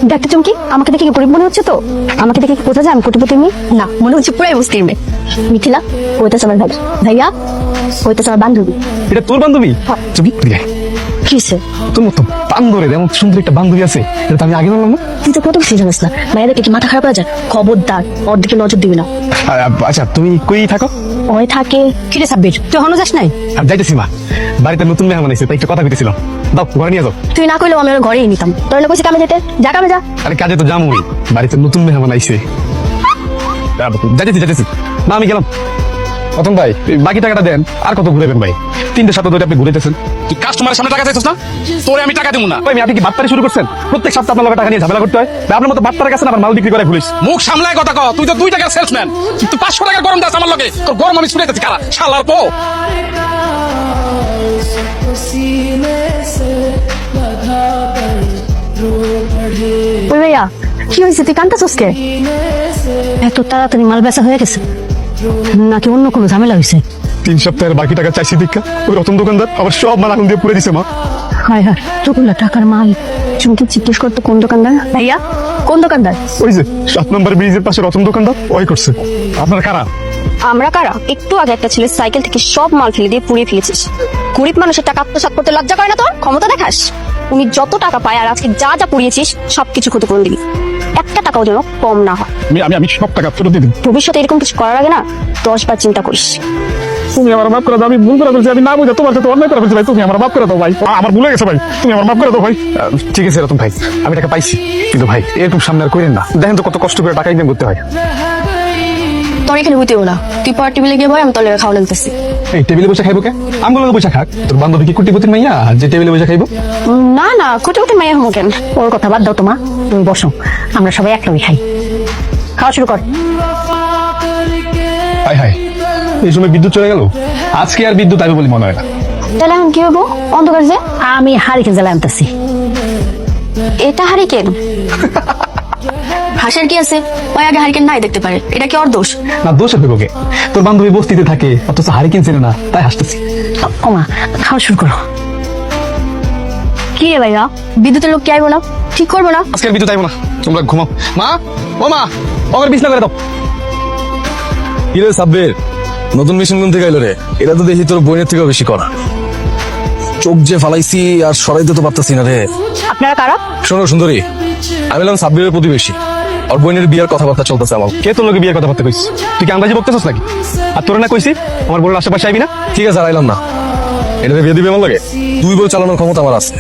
দেখতে চমকি, আমাকে দেখে কি গরিব মনে হচ্ছে? তো আমাকে দেখে কি বোঝা যায় আমি কোটিপতি মেয়ে? না, মনে হচ্ছে পুরাই মুসলিম মেয়ে। মিথিলা, ওইটাছে আমার ভাই। ভাইয়া, ওইটাছে আমার বান্ধবী। এটা তোর বান্ধবী? চুপি কি হয়েছে? তোর মতো বান্ধবী, এমন সুন্দর একটা বান্ধবী আছে, এটা তো আমি আগে বললাম না। তুই তো কত কিছু জানিস না, মায়েদেরকে কি মাথা খারাপ হয়ে যায়? খবরদার ওর দিকে নজর দিবি না। আচ্ছা তুমি কই থাকো? ওই থাকে। কিরে সাব্বির, তুই এখনো যাস নাই? আর যাইতেছি মা, বাড়িতে নতুন মেহমান আইছে, তাই একটু কথা কইতেছিলাম। দাও ঘরে নিয়ে যাও। তুই না কইলেও আমি ওর ঘরেই নিতাম। তোর না কইছি কামে যেতে, যা কামে যা। আরে কাজে তো যামই, বাড়িতে নতুন মেহমান আইছে। যাইতেছি মা, আমি গেলাম। প্রথম ভাই বাকি টাকাটা দেন, আর কত ঘুরাবেন ভাই? 3টে সপ্তাহ ধরে আপনি ঘুরেতেছেন। তুই কাস্টমারের সামনে টাকা চাইছিস না? তোরে আমি টাকা দেবো না। ভাই আপনি কি বাটপারি শুরু করছেন? প্রত্যেক সপ্তাহে আপনার টাকা নিয়ে ঝামেলা করতে হয়? ভাই, আপনার মতো বাটপারের কাছে না আমার মাল বিক্রি করে ভুলিস। মুখ সামলায় কথা কও। তুই তো 2 টাকার সেলসম্যান, তুই 500 টাকার গরম দাস আমার লগে। তোর গরম আমি ছুড়াইতেছি কারা শালার পো। ওই ভাইয়া, কি হয়েছে? তুই কান্তাছস কে? এত তাড়াতাড়ি মাল বেচা হয়ে গেছে নাকি অন্য কোনো ঝামেলা হয়েছে? 3 সপ্তাহের বাকি টাকা চাইছি দীক্ষা, ওই রতন দোকানদার আবার সব মাল আগুন দিয়ে পুড়ে দিছে মা। হায় হায়, তোগুলা টাকার মাল। চুমকি জিজ্ঞেস করতো কোন দোকানদার? ভাইয়া, কোন দোকানদার? ওই যে 7 নম্বর ব্রিজের পাশে রতন দোকানদার, ওই করছে। আপনার কারা? আমরা কারা? একটু আগে একটা ছেলে সাইকেল থেকে সব মাল ফেলে দিয়ে পুড়িয়ে ফেলেছিস। গরিব মানুষের টাকা আত্মসাৎ করতে লজ্জা করে না তোর? ক্ষমতা দেখাস? উনি যত টাকা পায় আর আজকে যা যা পুড়িয়েছিস সবকিছু ক্ষতিপূরণ দিবি। একটা টাকাও যেন কম না হয়। আমি সব টাকা ফেরত দিয়ে দিন। ভবিষ্যতে এরকম কিছু করার আগে না 10 বার চিন্তা করিস। তুমি আমার মাফ করে দাও, আমি ভুল করে ফেলছি, আমি না বুঝে তোমার সাথে অন্যায় করে ফেলছি ভাই, তুমি আমার মাফ করে দাও ভাই, আমার ভুলে গেছে ভাই, তুমি আমার মাফ করে দাও ভাই। ঠিক আছে রতন ভাই, আমি টাকা পাইছি, কিন্তু ভাই এরকম সামনে আর করেন না। দেখেন তো কত কষ্ট করে টাকা ইনকাম করতে হয়। তোর এখানে বুঝতেও না, তুই পার টেবিলে গিয়ে ভয়, আমি তোর খাওয়া লাগতেছি। এই টেবিলে বসে খাইবো কে? আমগুলো বসে খাক। তোর বান্ধবী কি কোটিপতির মাইয়া যে টেবিলে বসে খাইবো? না না, কোটি মাইয়া হবো কেন? ওর কথা বাদ দাও তোমা, তুমি বসো, আমরা সবাই একলগে খাই। খাওয়া শুরু কর। হাই হাই, এই সময় বিদ্যুৎ চলে গেল। আজকে আর বিদ্যুৎ আসবে বলে মনে হয় না। তাহলে এখন কি হবো? অন্ধকার যে আমি হারিকেন জ্বালা আনতেছি। এটা হারিকেন? হাসের কি আছে? ওই আগে হারিকেন নাই দেখতে পারে, এটা কি ওর দোষ? না দোষ হবে ওকে, তোর বান্ধবী বস্তিতে থাকে অথচ হারিকেন চেনে না, তাই হাসতেছি। ওমা, খাওয়া শুরু করো। কি রে ভাইয়া, বিদ্যুতের লোক কি আইবো না? ঠিক করবো না? আজকে আর বিদ্যুৎ আইবো না, তোমরা ঘুমাও। মা, ও মা, ওকে বিছনা করে দাও। কিরে সাব্বির, নতুন মেশিন কোন থেকে আইলো রে? এটা তো দেখি তোর বইনের থেকেও বেশি করা। চোখ যে ফালাইছি আর সরাইতে তো পারতাছি না রে। আপনারা কারা? শোনো সুন্দরী, আমি হলাম সাব্বিরের প্রতিবেশী। আর বইনের বিয়ের কথাবার্তা চলতেছে আমার। কে তোর লোকে বিয়ের কথা বলতে কইছিস? তুই কি আন্দাজে বকতেছিস নাকি? আর তোরা না কইছি আমার বোনের আশেপাশে আইবি না? ঠিক আছে আর আইলাম না, এটাতে বিয়ে দিবি আমার লাগে? 2 বই চালানোর ক্ষমতা আমার আছে।